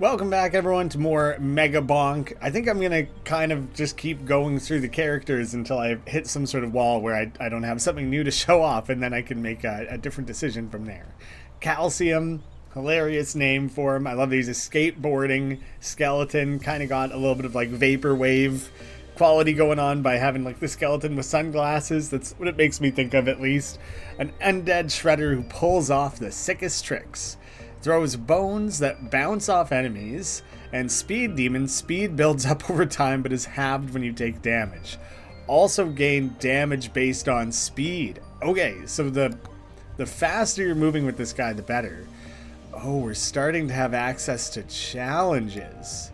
Welcome back, everyone, to more Mega Bonk. I think I'm going to kind of just keep going through the characters until I hit some sort of wall where I don't have something new to show off, and then I can make a different decision from there. Calcium, hilarious name for him. I love that he's a skateboarding skeleton. Kind of got a little bit of like vaporwave quality going on by having like the skeleton with sunglasses. That's what it makes me think of, at least. An undead shredder who pulls off the sickest tricks. Throws bones that bounce off enemies, and speed demon. Speed builds up over time but is halved when you take damage. Also gain damage based on speed. Okay, so the faster you're moving with this guy, the better. Oh, we're starting to have access to challenges.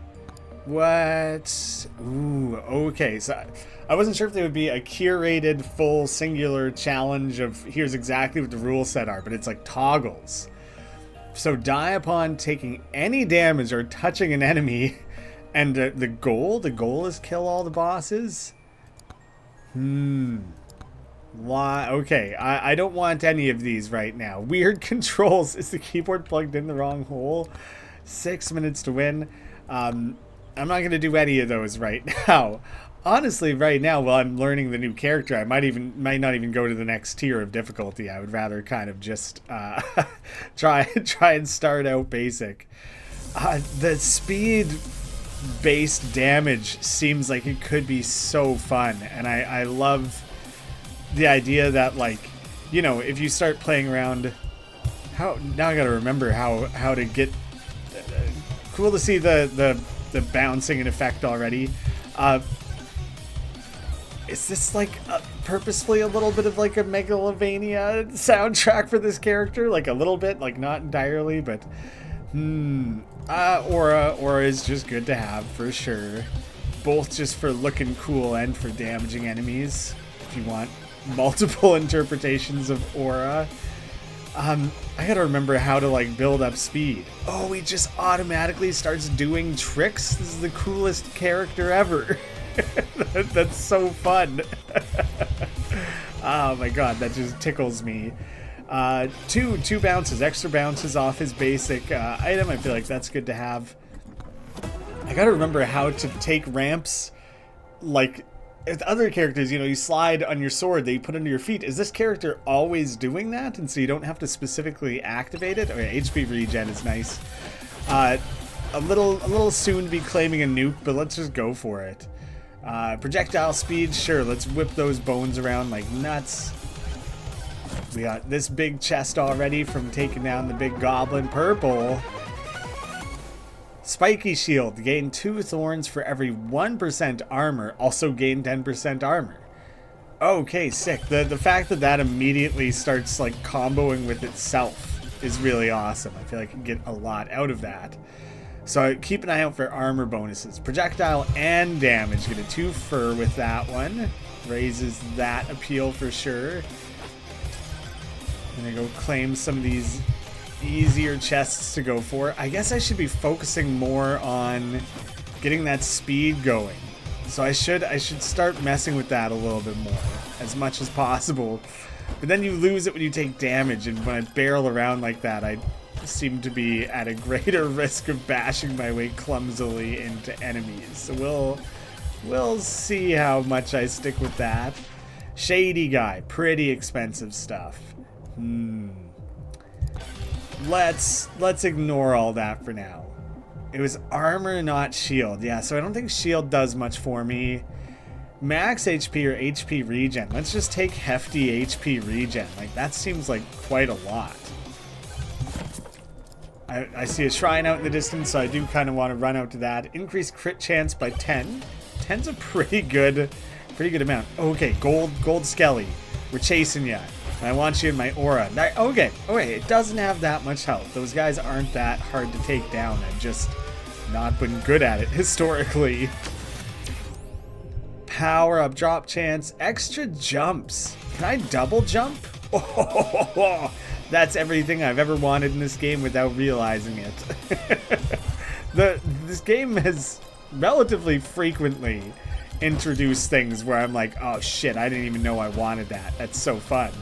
What? Ooh, okay, so I wasn't sure if there would be a curated full singular challenge of here's exactly what the rule set are, but it's like toggles. So die upon taking any damage or touching an enemy, and the goal is kill all the bosses? Why? Okay, I don't want any of these right now. Weird controls. Is the keyboard plugged in the wrong hole? 6 minutes to win. I'm not going to do any of those right now. Honestly, right now, while I'm learning the new character, I might not even go to the next tier of difficulty. I would rather kind of just try and start out basic. The speed-based damage seems like it could be so fun, and I love the idea that, like, you know, if you start playing around, now I gotta remember how to get. Cool to see the bouncing in effect already. Is this like purposefully a little bit of like a Megalovania soundtrack for this character? Like a little bit, like not entirely, but Aura is just good to have for sure. Both just for looking cool and for damaging enemies. If you want multiple interpretations of Aura. I gotta remember how to like build up speed. Oh, he just automatically starts doing tricks. This is the coolest character ever. That's so fun. Oh my god, that just tickles me. Two bounces, extra bounces off his basic item. I feel like that's good to have. I gotta remember how to take ramps. Like with other characters, you know, you slide on your sword that you put under your feet. Is this character always doing that, and so you don't have to specifically activate it? Okay, HP regen is nice. A little soon to be claiming a nuke, but let's just go for it. Projectile speed, sure, let's whip those bones around like nuts. We got this big chest already from taking down the big goblin. Purple. Spiky shield, gain 2 thorns for every 1% armor, also gain 10% armor. Okay, sick. The fact that immediately starts like comboing with itself is really awesome. I feel like I can get a lot out of that. So keep an eye out for armor bonuses. Projectile and damage. Get a 2 fur with that one. Raises that appeal for sure. I'm gonna go claim some of these easier chests to go for. I guess I should be focusing more on getting that speed going. So I should start messing with that a little bit more, as much as possible. But then you lose it when you take damage, and when I barrel around like that, I seem to be at a greater risk of bashing my way clumsily into enemies. So we'll see how much I stick with that. Shady guy, pretty expensive stuff. Let's ignore all that for now. It was armor, not shield. Yeah, so I don't think shield does much for me. Max HP or HP regen. Let's just take hefty HP regen. Like, that seems like quite a lot. I see a shrine out in the distance, so I do kind of want to run out to that. Increase crit chance by 10. 10's a pretty good amount. Okay, gold skelly. We're chasing ya. I want you in my aura. Okay, it doesn't have that much health. Those guys aren't that hard to take down. I've just not been good at it historically. Power up, drop chance, extra jumps. Can I double jump? Oh, that's everything I've ever wanted in this game without realizing it. This game has relatively frequently introduced things where I'm like, oh shit, I didn't even know I wanted that. That's so fun.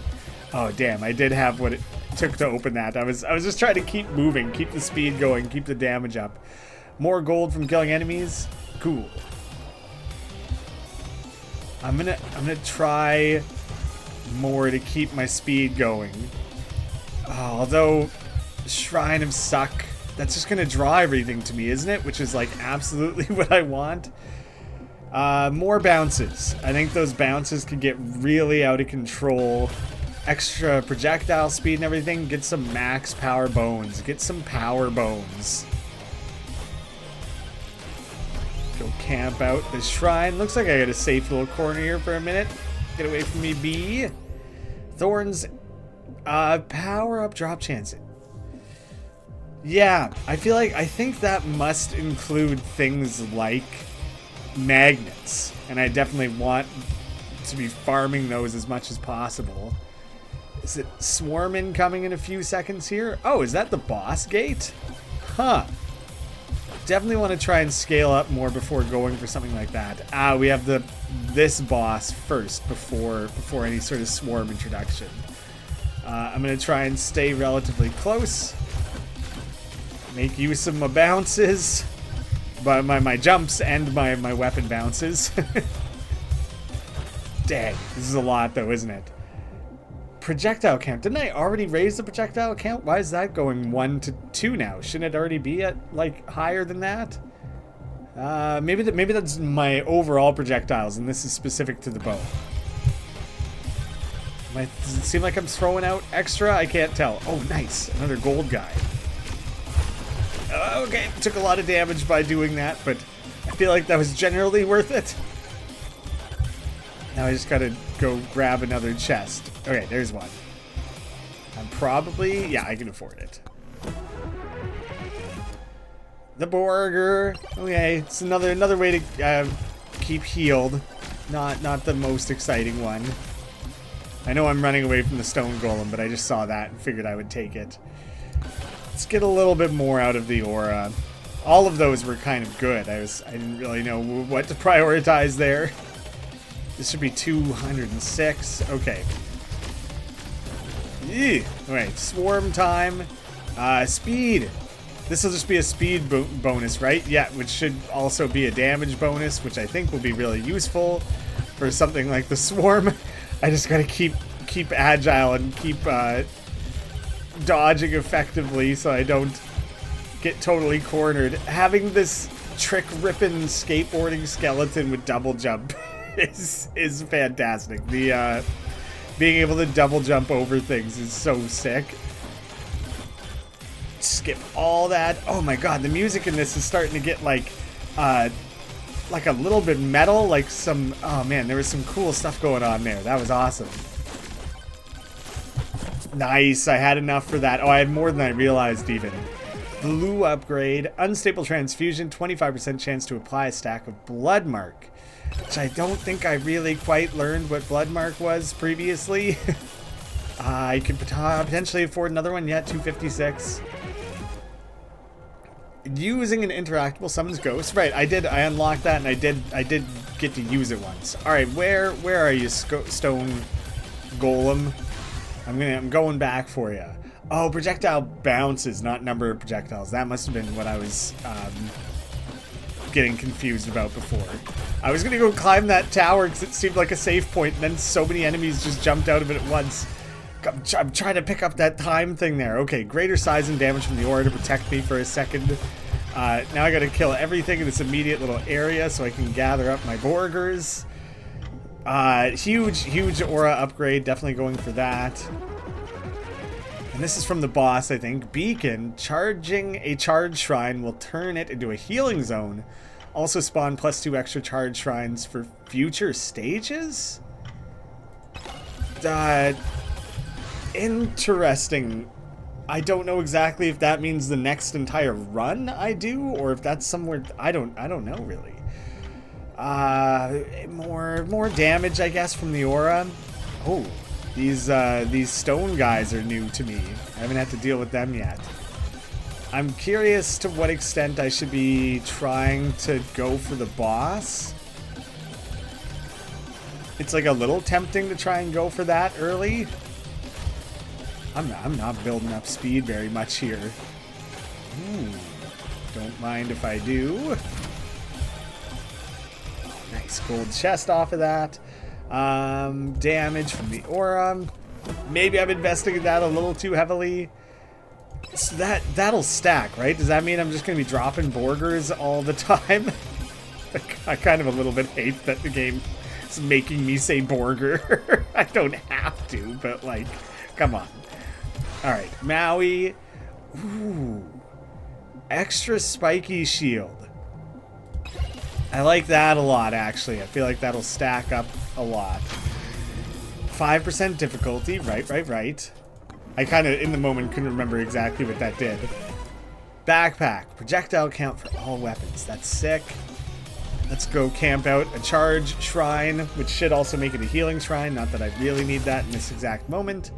Oh damn, I did have what it took to open that. I was just trying to keep moving, keep the speed going, keep the damage up. More gold from killing enemies. Cool. I'm gonna try more to keep my speed going. Oh, although Shrine of Suck, that's just gonna draw everything to me, isn't it? Which is like absolutely what I want. More bounces. I think those bounces could get really out of control. Extra projectile speed and everything. Get some max power bones. Get some power bones. Go camp out the shrine. Looks like I got a safe little corner here for a minute. Get away from me, bee. Thorns. Power up drop chance. Yeah, I think that must include things like magnets. And I definitely want to be farming those as much as possible. Is it swarming coming in a few seconds here? Oh, is that the boss gate? Huh. Definitely want to try and scale up more before going for something like that. We have this boss first before any sort of swarm introduction. I'm going to try and stay relatively close. Make use of my bounces. But my jumps and my weapon bounces. Dang, this is a lot though, isn't it? Projectile count. Didn't I already raise the projectile count? Why is that going 1 to 2 now? Shouldn't it already be at like higher than that? Maybe that's my overall projectiles, and this is specific to the bow. Does it seem like I'm throwing out extra? I can't tell. Oh, nice. Another gold guy. Okay, took a lot of damage by doing that, but I feel like that was generally worth it. Now I just gotta go grab another chest. Okay, there's one. I'm probably... yeah, I can afford it. The burger. Okay, it's another way to keep healed. Not the most exciting one. I know I'm running away from the stone golem, but I just saw that and figured I would take it. Let's get a little bit more out of the aura. All of those were kind of good. I didn't really know what to prioritize there. This should be 206. Okay. Alright, swarm time. Speed. This will just be a speed bonus, right? Yeah, which should also be a damage bonus, which I think will be really useful for something like the swarm. I just gotta keep agile and keep dodging effectively so I don't get totally cornered. Having this trick-ripping skateboarding skeleton with double jump is fantastic. The being able to double jump over things is so sick. Skip all that. Oh my god, the music in this is starting to get like a little bit metal, like some... oh man, there was some cool stuff going on there. That was awesome. Nice, I had enough for that. Oh, I had more than I realized even. Blue upgrade, unstable transfusion, 25% chance to apply a stack of blood mark. Which I don't think I really quite learned what blood mark was previously. I could potentially afford another one. Yeah, 256. Using an interactable summons ghost. Right, I unlocked that, and I did get to use it once. All right, where are you, stone golem? I'm going back for you. Oh, projectile bounces, not number of projectiles. That must have been what I was getting confused about before. I was gonna go climb that tower because it seemed like a safe point, and then so many enemies just jumped out of it at once. I'm trying to pick up that time thing there. Okay, greater size and damage from the aura to protect me for a second. Now I gotta kill everything in this immediate little area so I can gather up my burgers. Huge aura upgrade, definitely going for that. And this is from the boss, I think. Beacon, charging a charge shrine will turn it into a healing zone. Also spawn +2 extra charge shrines for future stages? Interesting. I don't know exactly if that means the next entire run I do, or if that's somewhere... I don't know really. More damage, I guess, from the aura. Oh, these stone guys are new to me. I haven't had to deal with them yet. I'm curious to what extent I should be trying to go for the boss. It's like a little tempting to try and go for that early. I'm not building up speed very much here. Ooh. Don't mind if I do. Nice gold chest off of that. Damage from the aura. Maybe I'm investing in that a little too heavily. So that'll stack, right? Does that mean I'm just going to be dropping Borgers all the time? I kind of a little bit hate that the game is making me say Borger. I don't have to, but like, come on. All right, Maui. Ooh. Extra spiky shield. I like that a lot, actually. I feel like that'll stack up a lot. 5% difficulty. Right. I kind of, in the moment, couldn't remember exactly what that did. Backpack. Projectile count for all weapons. That's sick. Let's go camp out a charge shrine, which should also make it a healing shrine. Not that I really need that in this exact moment.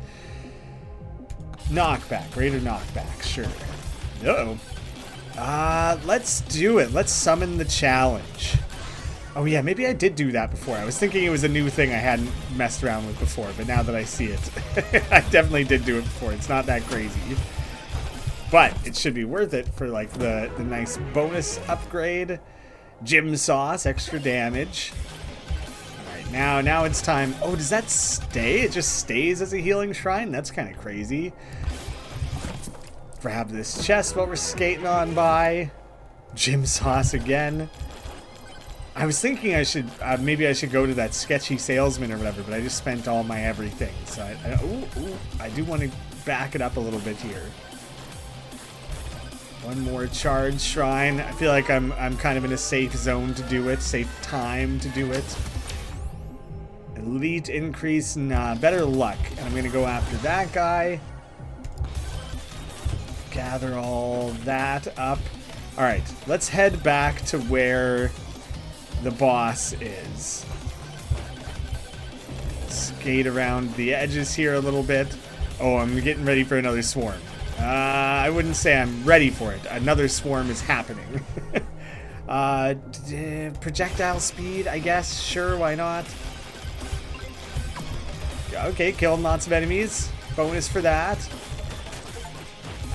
Knockback. Greater knockback. Sure. Uh-oh. Let's do it. Let's summon the challenge. Oh yeah, maybe I did do that before. I was thinking it was a new thing I hadn't messed around with before, but now that I see it, I definitely did do it before. It's not that crazy. But it should be worth it for like the nice bonus upgrade. Gym sauce, extra damage. Alright, now it's time. Oh, does that stay? It just stays as a healing shrine? That's kind of crazy. Grab this chest while we're skating on by. Gym sauce again. I was thinking I should, maybe I should go to that sketchy salesman or whatever, but I just spent all my everything. So I do want to back it up a little bit here. One more charge shrine. I feel like I'm kind of in a safe zone to do it, safe time to do it. Elite increase, nah, better luck. And I'm gonna go after that guy. Gather all that up. All right, let's head back to where the boss is. Skate around the edges here a little bit. Oh, I'm getting ready for another swarm. I wouldn't say I'm ready for it. Another swarm is happening. Projectile speed, I guess. Sure, why not? Okay, killing lots of enemies. Bonus for that.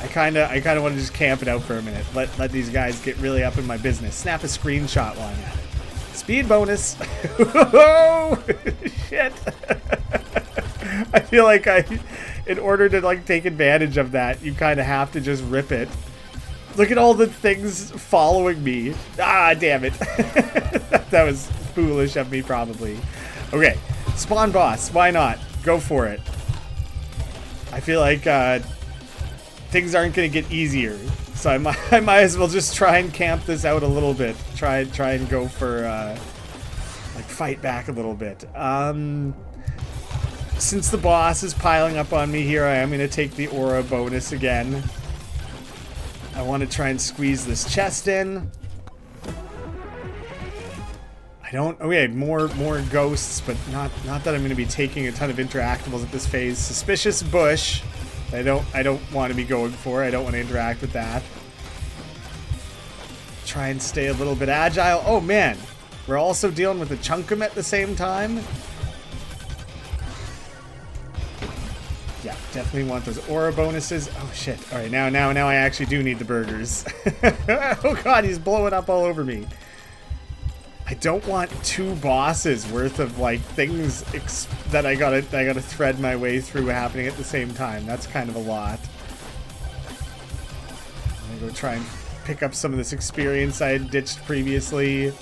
I kinda want to just camp it out for a minute. Let these guys get really up in my business. Snap a screenshot while I'm at it. Speed bonus. Oh, shit. I feel like in order to like take advantage of that, you kind of have to just rip it. Look at all the things following me. Ah, damn it. That was foolish of me, probably. Okay, spawn boss. Why not? Go for it. I feel like things aren't going to get easier, so I might as well just try and camp this out a little bit. Try and go for like fight back a little bit. Since the boss is piling up on me here, I am going to take the aura bonus again. I want to try and squeeze this chest in. Okay, more ghosts, but not that I'm going to be taking a ton of interactables at this phase. Suspicious bush. I don't want to be going for. I don't want to interact with that. Try and stay a little bit agile. Oh man, we're also dealing with a chunkum at the same time. Yeah, definitely want those aura bonuses. Oh shit. All right, now I actually do need the burgers. Oh god, he's blowing up all over me. I don't want two bosses worth of like things that I gotta thread my way through happening at the same time. That's kind of a lot. I'm gonna go try and pick up some of this experience I had ditched previously.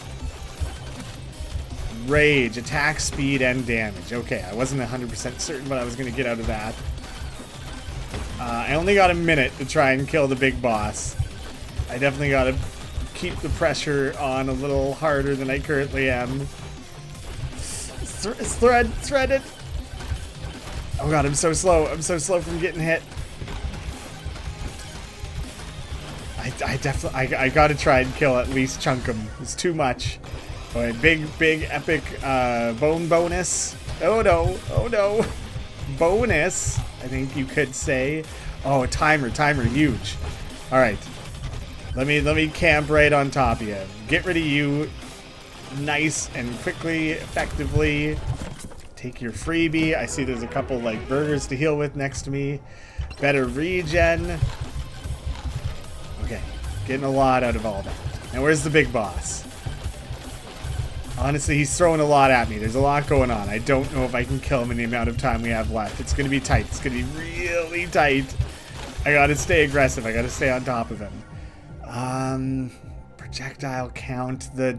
Rage, attack speed, and damage. Okay, I wasn't 100% certain what I was gonna get out of that. I only got a minute to try and kill the big boss. I definitely gotta keep the pressure on a little harder than I currently am. Thread it. Oh god, I'm so slow. I'm so slow from getting hit. I gotta try and kill at least Chunkum. It's too much. Alright, big epic bone bonus. Oh no. Bonus, I think you could say. Oh, timer, huge. Alright. Let me camp right on top of you. Get rid of you nice and quickly, effectively. Take your freebie. I see there's a couple like burgers to heal with next to me. Better regen. Okay. Getting a lot out of all that. Now where's the big boss? Honestly, he's throwing a lot at me. There's a lot going on. I don't know if I can kill him in the amount of time we have left. It's going to be tight. It's going to be really tight. I got to stay aggressive. I got to stay on top of him. Projectile count. The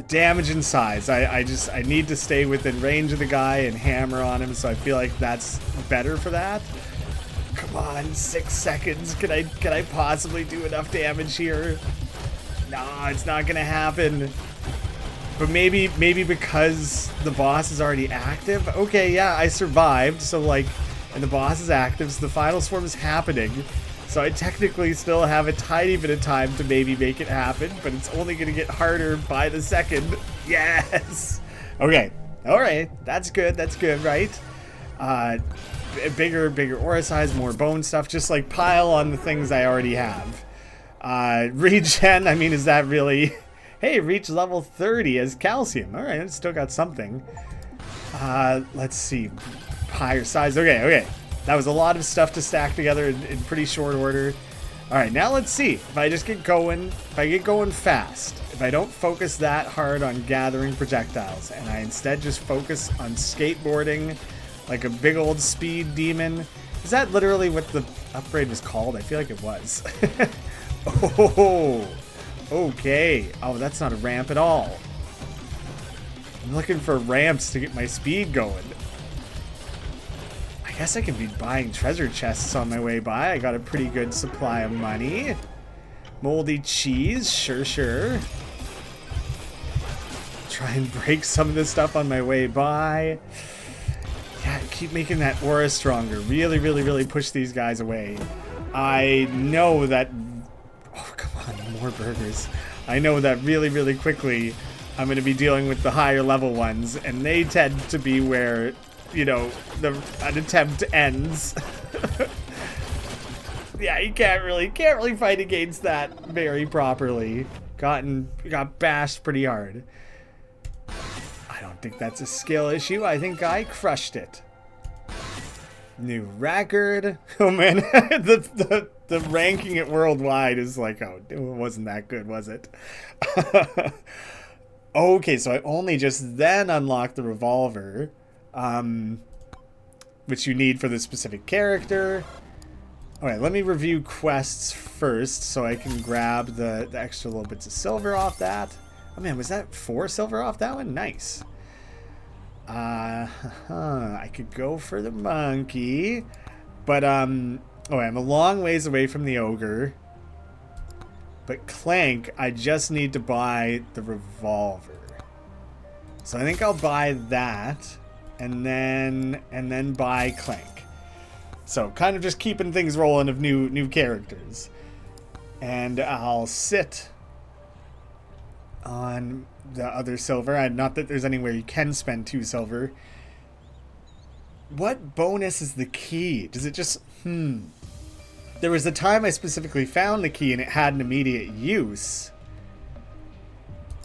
damage and size. I need to stay within range of the guy and hammer on him, so I feel like that's better for that. Come on, 6 seconds. Can I possibly do enough damage here? No, it's not going to happen. But maybe because the boss is already active. Okay, yeah, I survived. So like, and the boss is active, so the final swarm is happening. So I technically still have a tiny bit of time to maybe make it happen, but it's only going to get harder by the second. Yes. Okay. All right. That's good. That's good, right? Bigger aura size, more bone stuff. Just like pile on the things I already have. Regen. I mean, is that really? Hey, reach level 30 as calcium. All right, it's still got something. Let's see. Higher size. Okay. That was a lot of stuff to stack together in pretty short order. All right, now let's see. If I just get going, if I get going fast, if I don't focus that hard on gathering projectiles, and I instead just focus on skateboarding like a big old speed demon. Is that literally what the upgrade was called? I feel like it was. Oh. Okay. Oh, that's not a ramp at all. I'm looking for ramps to get my speed going. I guess I can be buying treasure chests on my way by. I got a pretty good supply of money. Moldy cheese. Sure. Try and break some of this stuff on my way by. Yeah, keep making that aura stronger. Really push these guys away. I know that... Oh, come on, more burgers. I know that really quickly I'm going to be dealing with the higher level ones, and they tend to be where, you know, an attempt ends. Yeah, you can't really fight against that very properly. Got bashed pretty hard. I don't think that's a skill issue. I think I crushed it. New record. Oh man, the ranking it worldwide is like, oh, it wasn't that good, was it? Okay, so I only just then unlocked the revolver, which you need for the specific character. Alright, let me review quests first so I can grab the extra little bits of silver off that. Oh man, was that 4 silver off that one? Nice. I could go for the monkey, but oh, I'm a long ways away from the ogre. But Clank, I just need to buy the revolver. So I think I'll buy that, and then buy Clank. So kind of just keeping things rolling of new characters, and I'll sit on the other silver. Not that there's anywhere you can spend 2 silver. What bonus is the key? Does it just... There was a time I specifically found the key and it had an immediate use.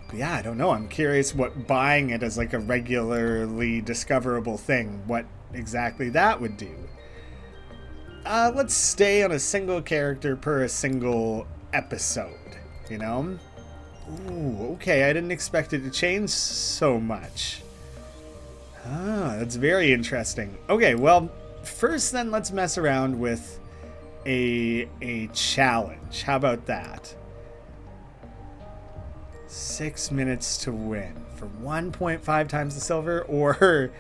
But yeah, I don't know. I'm curious what buying it as like a regularly discoverable thing, what exactly that would do. Let's stay on a single character per a single episode, you know? Ooh, okay, I didn't expect it to change so much. Ah, that's very interesting. Okay, well, first then let's mess around with a challenge. How about that? 6 minutes to win for 1.5 times the silver, or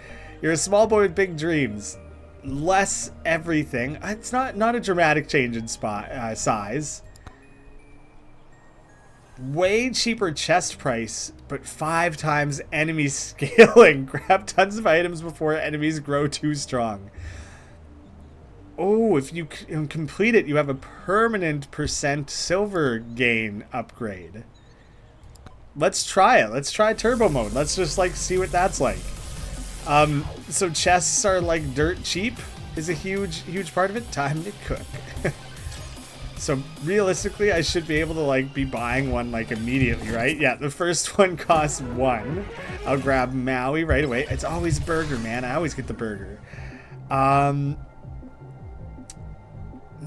you're a small boy with big dreams. Less everything. It's not a dramatic change in size. Way cheaper chest price, but 5 times enemy scaling. Grab tons of items before enemies grow too strong. Oh, if you complete it, you have a permanent % silver gain upgrade. Let's try it. Let's try turbo mode. Let's just like see what that's like. So chests are like dirt cheap is a huge part of it. Time to cook. So realistically, I should be able to like be buying one like immediately, right? Yeah, the first one costs 1. I'll grab Maui right away. It's always burger, man. I always get the burger.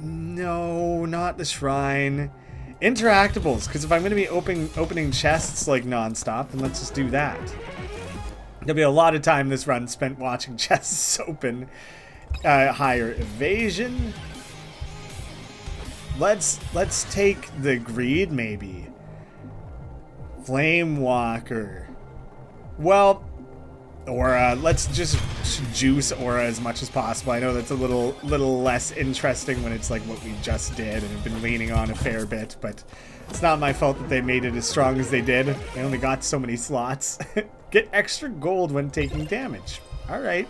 No, not the shrine. Interactables, because if I'm going to be opening chests like nonstop, then let's just do that. There'll be a lot of time this run spent watching chests open. Higher evasion. Let's take the greed, maybe. Flame Walker. Well, Aura. Let's just juice Aura as much as possible. I know that's a little less interesting when it's like what we just did and have been leaning on a fair bit, but it's not my fault that they made it as strong as they did. They only got so many slots. Get extra gold when taking damage. All right.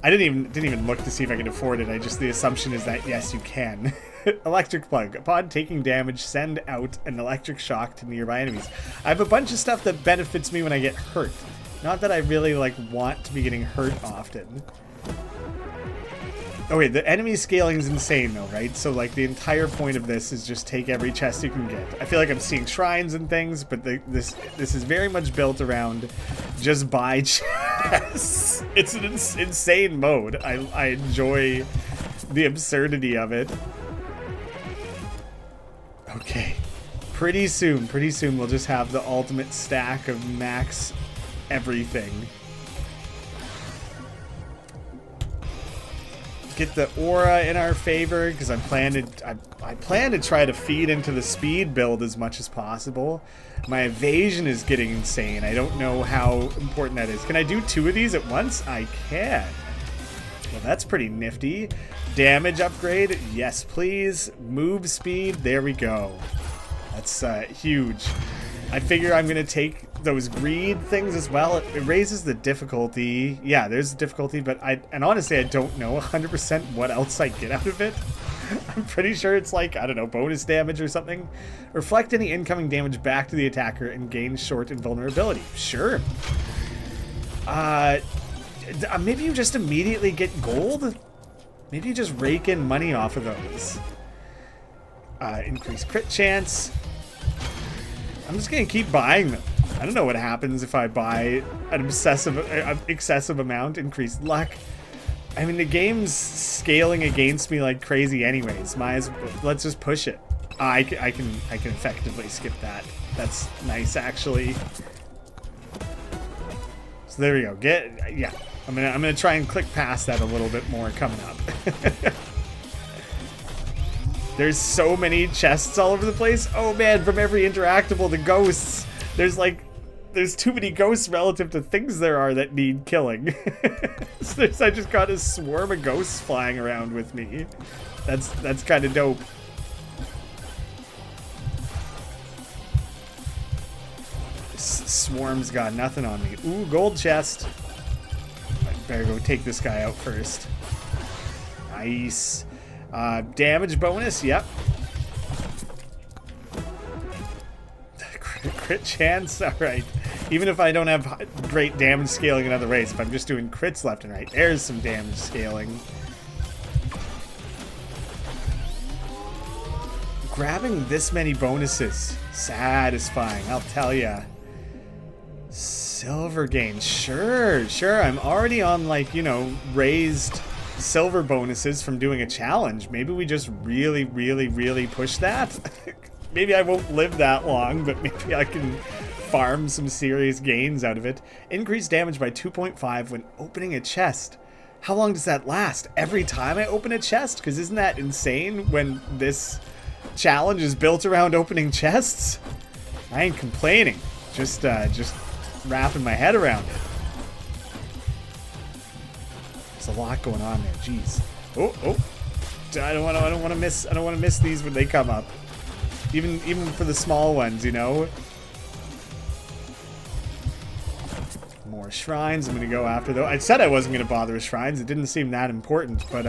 I didn't even look to see if I could afford it. The assumption is that yes, you can. Electric plug. Upon taking damage, send out an electric shock to nearby enemies. I have a bunch of stuff that benefits me when I get hurt. Not that I really like want to be getting hurt often. Oh wait, the enemy scaling is insane though, right? So like the entire point of this is just take every chest you can get. I feel like I'm seeing shrines and things, but this is very much built around just buy chests. It's an insane mode. I enjoy the absurdity of it. Okay, pretty soon we'll just have the ultimate stack of max everything. Get the aura in our favor because I plan to try to feed into the speed build as much as possible. My evasion is getting insane. I don't know how important that is. Can I do 2 of these at once? I can. Well, that's pretty nifty. Damage upgrade, yes please. Move speed, there we go. That's huge. I figure I'm gonna take those greed things as well. It raises the difficulty. Yeah, there's difficulty, but honestly I don't know 100% what else I get out of it. I'm pretty sure it's like, I don't know, bonus damage or something. Reflect any incoming damage back to the attacker and gain short invulnerability. Sure. Maybe you just immediately get gold? Maybe you just rake in money off of those. Increase crit chance. I'm just gonna keep buying them. I don't know what happens if I buy an excessive amount. Increased luck. I mean, the game's scaling against me like crazy anyways. Let's just push it. I can effectively skip that. That's nice, actually. So there we go. Yeah. I'm gonna try and click past that a little bit more coming up. There's so many chests all over the place. Oh man, from every interactable, the ghosts. There's too many ghosts relative to things there are that need killing. I just got a swarm of ghosts flying around with me. That's kind of dope. Swarm's got nothing on me. Ooh, gold chest. I better go take this guy out first. Nice. Damage bonus, yep. Crit chance, alright. Even if I don't have great damage scaling in other ways, if I'm just doing crits left and right, there's some damage scaling. Grabbing this many bonuses, satisfying, I'll tell ya. Silver gain, sure. I'm already on, like, you know, raised silver bonuses from doing a challenge. Maybe we just really push that. Maybe I won't live that long, but maybe I can farm some serious gains out of it. Increase damage by 2.5 when opening a chest. How long does that last? Every time I open a chest? Because isn't that insane when this challenge is built around opening chests? I ain't complaining. Just wrapping my head around it. There's a lot going on there. Jeez. Oh! I don't want to miss these when they come up. Even for the small ones, you know. More shrines. I'm gonna go after those. I said I wasn't gonna bother with shrines. It didn't seem that important, but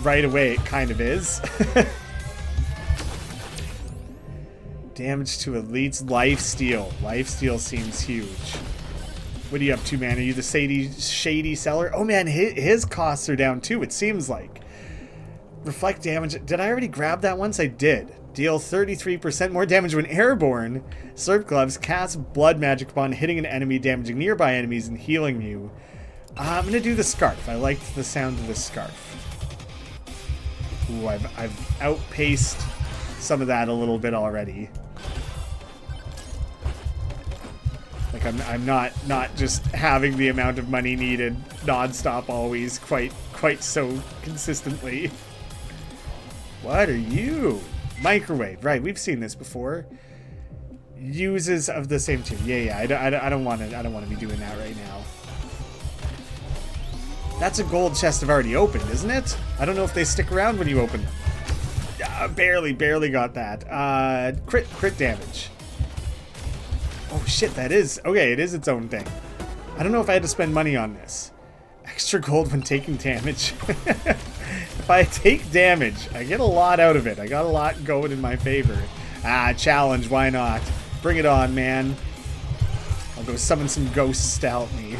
right away it kind of is. Damage to elites. Lifesteal. Lifesteal seems huge. What are you up to, man? Are you the shady seller? Oh man, his costs are down too, it seems like. Reflect damage. Did I already grab that once? I did. Deal 33% more damage when airborne. Slurp gloves. Cast blood magic upon hitting an enemy, damaging nearby enemies and healing you. I'm going to do the scarf. I liked the sound of the scarf. Ooh, I've outpaced some of that a little bit already. Like I'm not just having the amount of money needed nonstop always quite so consistently. What are you? Microwave, right? We've seen this before. Uses of the same tier. Yeah. I don't want to be doing that right now. That's a gold chest I've already opened, isn't it? I don't know if they stick around when you open them. Barely got that. Crit damage. Oh shit, that is... Okay, it is its own thing. I don't know if I had to spend money on this. Extra gold when taking damage. If I take damage, I get a lot out of it. I got a lot going in my favor. Challenge, why not? Bring it on, man. I'll go summon some ghosts to help me.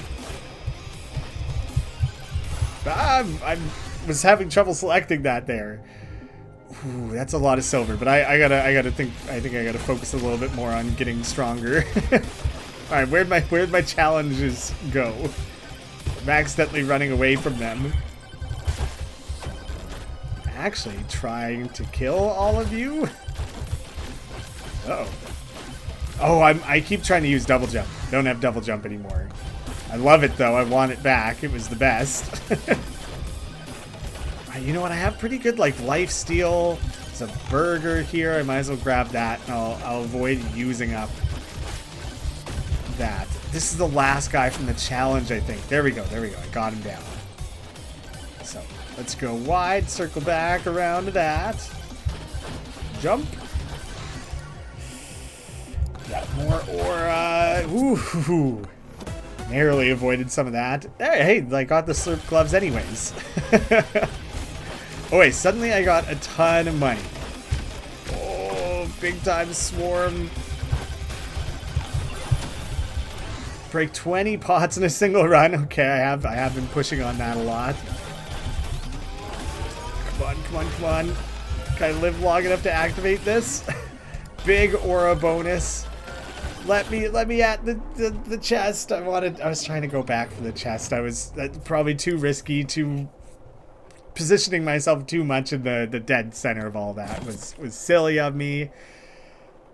I was having trouble selecting that there. Ooh, that's a lot of silver, but I think I gotta focus a little bit more on getting stronger. All right, where'd my challenges go? I'm accidentally running away from them. Actually, trying to kill all of you. Uh-oh. Oh, I keep trying to use double jump. Don't have double jump anymore. I love it though. I want it back. It was the best. You know what? I have pretty good like life steal. There's a burger here. I might as well grab that. And I'll avoid using up that. This is the last guy from the challenge, I think. There we go. I got him down. So let's go wide. Circle back around to that. Jump. Got more aura. Ooh. Narrowly avoided some of that. Hey, I got the slurp gloves anyways. Oh wait, suddenly I got a ton of money. Oh, big time swarm. Break 20 pots in a single run. Okay, I have been pushing on that a lot. Come on. Can I live long enough to activate this? Big aura bonus. Let me at the chest. I was trying to go back for the chest. I was probably too risky, positioning myself too much in the dead center of all that was silly of me.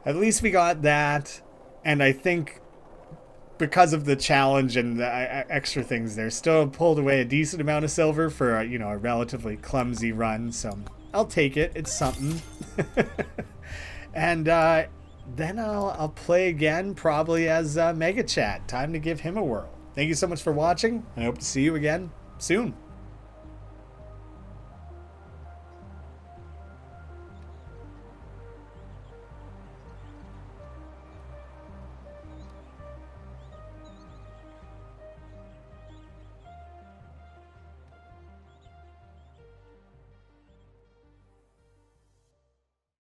At least we got that, and I think because of the challenge and the extra things there, still pulled away a decent amount of silver for a relatively clumsy run. So I'll take it. It's something. And then I'll play again, probably as Mega Chat. Time to give him a whirl. Thank you so much for watching. I hope to see you again soon.